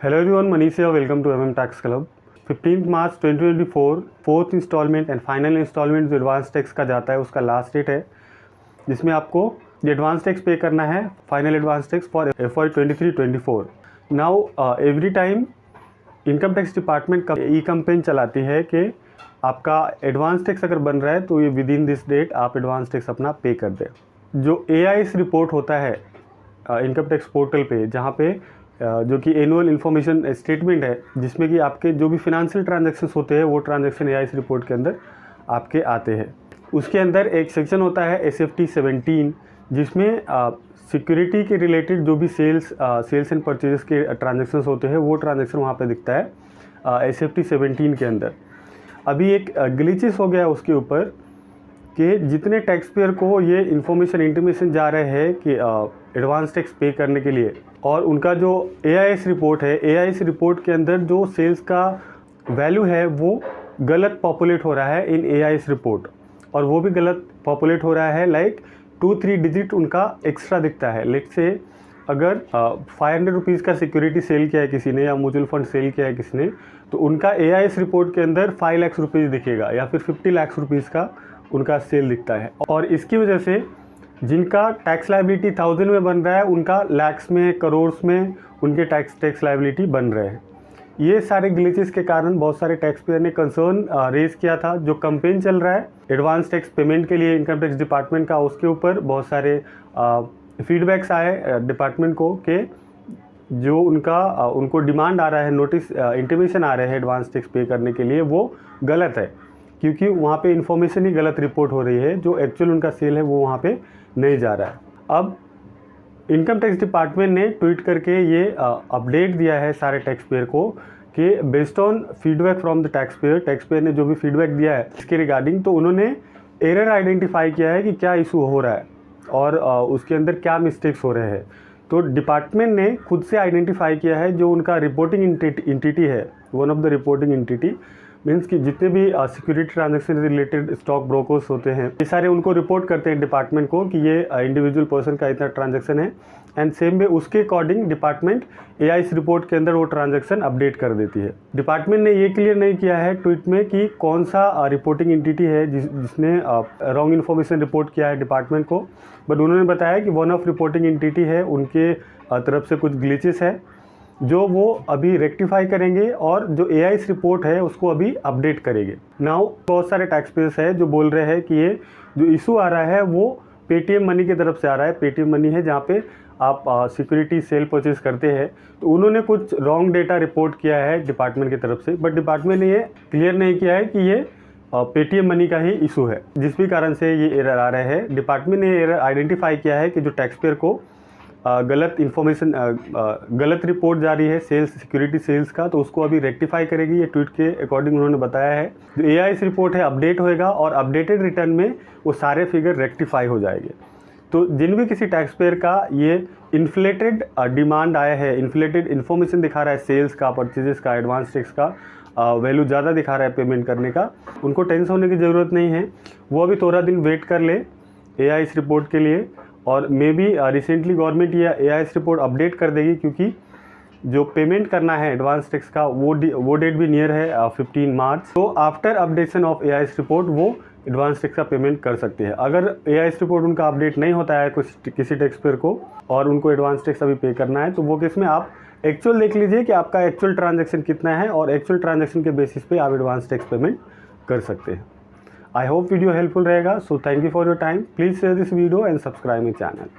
Hello everyone, Manish here. Welcome to Tax Club. 15th March 2024 fourth instalment and final instalment जो advance tax का जाता है उसका last date है, जिसमें आपको ये एडवांस टैक्स पे करना है, final advance tax for FY 23-24। Now every time income tax department का ई कैंपेन चलाती है कि आपका एडवांस टैक्स अगर बन रहा है तो ये विद इन दिस डेट आप एडवांस टैक्स अपना पे कर दें। जो AIS रिपोर्ट होता है इनकम टैक्स पोर्टल पे, जहाँ पे जो कि एनुअल इन्फॉर्मेशन स्टेटमेंट है, जिसमें कि आपके जो भी फिनेंशियल ट्रांजैक्शंस होते हैं वो ट्रांजैक्शन AIS रिपोर्ट के अंदर आपके आते हैं। उसके अंदर एक सेक्शन होता है SFT 17, जिसमें सिक्योरिटी के रिलेटेड जो भी सेल्स एंड परचेजेस के ट्रांजैक्शंस होते हैं वो ट्रांजैक्शन वहाँ पे दिखता है SFT 17 के अंदर। अभी एक ग्लिचेस हो गया उसके ऊपर कि जितने टैक्स पेयर को ये इन्फॉर्मेशन इंटीमेशन जा रहे हैं कि एडवांस टैक्स पे करने के लिए, और उनका जो AIS रिपोर्ट है, AIS रिपोर्ट के अंदर जो सेल्स का वैल्यू है वो गलत पॉपुलेट हो रहा है इन AIS रिपोर्ट, और वो भी गलत पॉपुलेट हो रहा है, लाइक 2-3 डिजिट उनका एक्स्ट्रा दिखता है। लेट्स से अगर 500 रुपीज़ का सिक्योरिटी सेल किया है किसी ने या म्यूचुअल फंड सेल किया है किसी ने, तो उनका AIS रिपोर्ट के अंदर 5 लाख रुपीज़ दिखेगा या फिर 50 लाख रुपीज़ का उनका सेल दिखता है। और इसकी वजह से जिनका टैक्स लायबिलिटी 1000 में बन रहा है, उनका लैक्स में, करोड़्स में उनके टैक्स लायबिलिटी बन रहे हैं। ये सारे ग्लिचेस के कारण बहुत सारे टैक्स पेयर ने कंसर्न रेज किया था। जो कैंपेन चल रहा है एडवांस टैक्स पेमेंट के लिए इनकम टैक्स डिपार्टमेंट का, उसके ऊपर बहुत सारे फीडबैक्स आए डिपार्टमेंट को कि जो उनको डिमांड आ रहा है, नोटिस इंटीमेशन आ रहे हैं एडवांस टैक्स पे करने के लिए, वो गलत है, क्योंकि वहाँ पे इन्फॉर्मेशन ही गलत रिपोर्ट हो रही है। जो एक्चुअल उनका सेल है वो वहाँ पे नहीं जा रहा है। अब इनकम टैक्स डिपार्टमेंट ने ट्वीट करके ये अपडेट दिया है सारे टैक्स पेयर को कि based on feedback from the tax payer ने जो भी फीडबैक दिया है इसके रिगार्डिंग, तो उन्होंने एरर आइडेंटिफाई किया है कि क्या इशू हो रहा है और उसके अंदर क्या मिस्टेक्स हो रहे हैं। तो डिपार्टमेंट ने खुद से आइडेंटिफाई किया है जो उनका रिपोर्टिंग इंटिटी है, one of the reporting entity means कि जितने भी security transaction related stock brokers होते हैं, ये सारे उनको रिपोर्ट करते हैं डिपार्टमेंट को कि ये इंडिविजुअल पर्सन का इतना ट्रांजैक्शन है, एंड सेम में उसके अकॉर्डिंग डिपार्टमेंट AIS रिपोर्ट के अंदर वो ट्रांजैक्शन अपडेट कर देती है। डिपार्टमेंट ने ये क्लियर नहीं किया है ट्वीट में कि कौन सा रिपोर्टिंग इंटिटी है जिसने रॉन्ग इन्फॉर्मेशन रिपोर्ट किया है डिपार्टमेंट को, बट उन्होंने बताया कि वन ऑफ रिपोर्टिंग इंटिटी है, उनके तरफ से कुछ ग्लिचेस है जो वो अभी रेक्टिफाई करेंगे और जो AIS रिपोर्ट है उसको अभी अपडेट करेंगे। नाउ बहुत सारे टैक्स पेयर्स है जो बोल रहे हैं कि ये जो इशू आ रहा है वो पेटीएम मनी की तरफ से आ रहा है। पेटीएम मनी है जहाँ पे आप सिक्योरिटी सेल परचेज करते हैं, तो उन्होंने कुछ रॉन्ग डेटा रिपोर्ट किया है डिपार्टमेंट की तरफ से, बट डिपार्टमेंट ने ये क्लियर नहीं किया है कि ये पेटीएम मनी का ही इशू है, जिस भी कारण से ये एरर आ रहे हैं। डिपार्टमेंट ने एरर आइडेंटिफाई किया है कि जो टैक्स पेयर को गलत इन्फॉर्मेशन, गलत रिपोर्ट जारी है सेल्स, सिक्योरिटी सेल्स का, तो उसको अभी रेक्टिफाई करेगी। ये ट्वीट के अकॉर्डिंग उन्होंने बताया है। जो AIS रिपोर्ट है अपडेट होएगा और अपडेटेड रिटर्न में वो सारे फिगर रेक्टिफाई हो जाएंगे। तो जिन भी किसी टैक्स पेयर का ये इन्फ्लेटेड डिमांड आया है, इन्फ्लेटेड इन्फॉर्मेशन दिखा रहा है सेल्स का, परचेजेस का, एडवांस टैक्स का वैल्यू ज़्यादा दिखा रहा है पेमेंट करने का, उनको टेंशन होने की ज़रूरत नहीं है। वो अभी थोड़ा दिन वेट कर ले AIS रिपोर्ट के लिए, और मे बी रिसेंटली गवर्नमेंट ये AIS रिपोर्ट अपडेट कर देगी, क्योंकि जो पेमेंट करना है एडवांस टैक्स का वो डेट भी नियर है 15 मार्च। तो after updation of AIS report वो एडवांस टैक्स का पेमेंट कर सकते हैं। अगर AIS रिपोर्ट उनका अपडेट नहीं होता है किसी टैक्स पेयर को और उनको एडवांस टैक्स अभी पे करना है, तो वो केस में आप एक्चुअल देख लीजिए कि आपका एक्चुअल ट्रांजैक्शन कितना है, और एक्चुअल ट्रांजैक्शन के बेसिस पे आप एडवांस टैक्स पेमेंट कर सकते हैं। आई होप वीडियो हेल्पफुल रहेगा। So thank you for your time. Please share this video and subscribe my channel.